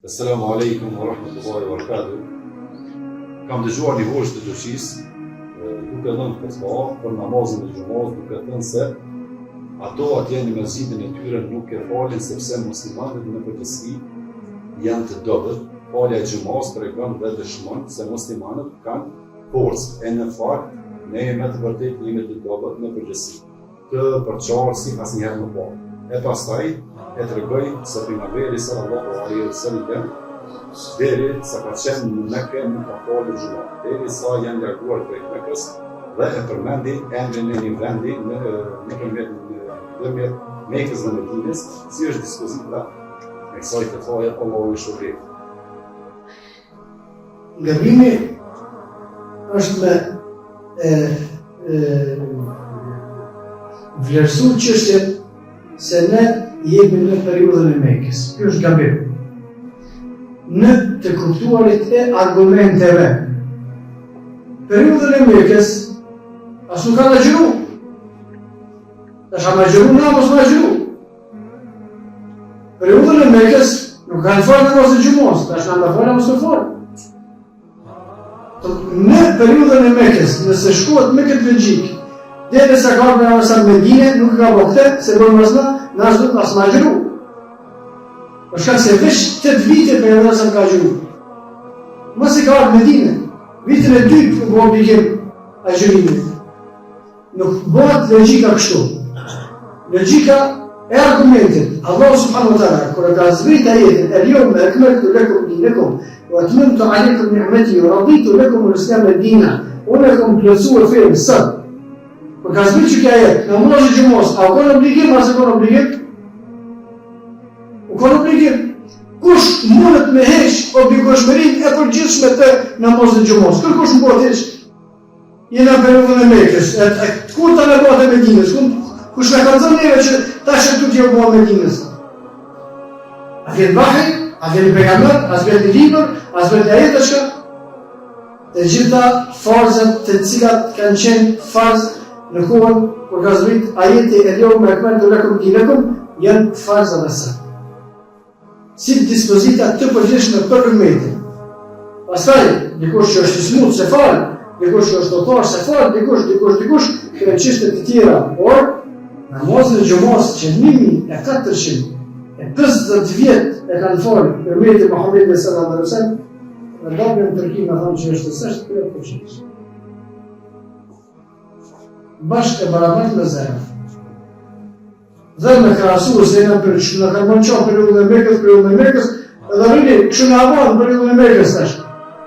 Assalamu alaikum wa rahmatullahi wa barakatuh. Kam dëgjuar një vosh të dëshisë, duke dhënë fatva për namazin e xumës, duke thënë se ato atje në mesgjidin e tyre nuk e falin sepse muslimanët në përgjithësi janë të dobët. Falja e xumës tregon dhe dëshmon se muslimanët kanë forcë, e në fakt ne me të vërtetë jemi të dobët në përgjithësi. Të përçarsi asnjëherë më parë. E pastaj e tregoj se pejgamberi sallallahu alaihi wasallam deri sa ka qenë në Mekë nuk ka falur xumën, deri sa janë larguar prej Mekës dhe e përmendi emrin e një vendi nëpërmjet Mekës dhe Medinës, si është dispozita e kësaj fetvaje, Allahu i shpërblet. Gabimi është me vlerësu çështjen se ne jemi në periudhën e Mekës. Ky është gabim. Në të kuptuarit e argumenteve. Periudhën e Mekës as nuk ka të gjëru. Tash a ma gjëru na, mos ma gjëru. Periudhën e Mekës nuk kanë falë në mos e gjumos, tash na falë mos e falë. Në periudhën e Mekës, nëse shkohet me këtë logjik, deri sa ka ardhur në Medinë, nuk ka vërtet se do mësna, na s'do të asma gjëru. Për shkak se veç 8 vite pejgamberi ka gjëru. Mos i ka ardhur në Medinë, vitin e dytë u obligim agjërimit. Nuk bëhet logjika kështu. Logjika e argumentit. Allah subhanahu wa taala kur ka zbritur ajetin, "El-yawma akmaltu lakum dinakum wa atmamtu alaykum ni'mati wa raditu lakum al-islam dinan." Unë kam plotsuar fen sot. Por ka zbritur që ajet, namozi xumos, a ka obligim as ka obligim? U ka obligim. Kush mundet me heq obligoshmërinë e përgjithshme të namazit xumos? Kërkush mund të heq? Jena periudhën e Mekës, kur ta lëbot e Medinës, kush me kanë thënë neve që tash e tutje u bua Medinës? A vjen vahi, a vjen pejgamber, as vjen libër, as vjen ajete që të gjitha farzat të cilat kanë qenë farz në kohën kur ka zbritur ajeti "El-yawma akmaltu lakum dinakum" janë farza dhe sa. Si dispozita të përgjithshme për ummetin. Pastaj, dikush që është i smut se fal, dikush që është autor se fal, dikush, këto çështje të tjera, por namazin e xumës që 1450 vjet e kanë folë për ummeti Muhamedit sallallahu alaihi wasallam, në dobën e Turqisë më thonë që është 60%. Bashkë e barabartë me zemër. Dhe me krahasuar se janë për që në kanë mënqo periudhën e Mekës, edhe rrini, kështu në avon periudhën e Mekës tash.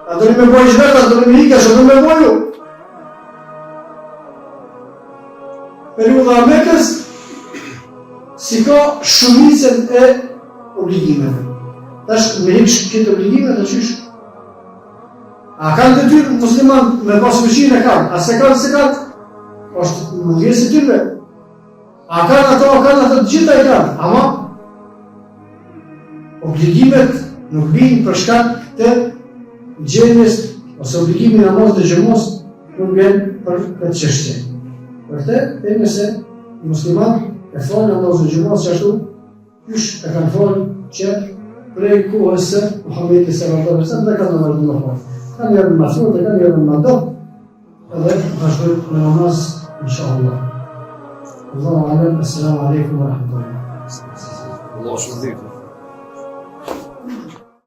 A do me bojë vetë, a do me hikash, a do me boju. Periudha e Mekës si ka shumicën e obligimeve. Tash me hiksh këtë obligime të qysh. A kanë të tyrë musliman me pas fuqinë e kanë, a se kanë, është mundjes e tyre. A kanë ato të gjitha e kanë, ama obligimet nuk vinë për shkak të gjendjes ose obligimi i namazit të xumës nuk vjen për këtë çështje. Vërtet, e nëse musliman e falë namazin e xumës që ashtu, kysh e kanë falë që prej kohës së Muhamedit sallallahu alaihi wasallam dhe kanë vazhduar të falë. Kanë janë masur dhe kanë janë madhë, edhe vazhdojnë në namaz, inshallah. Allahu alem, assalamu alaikum wa rahmatullahi. Allah shpërblet.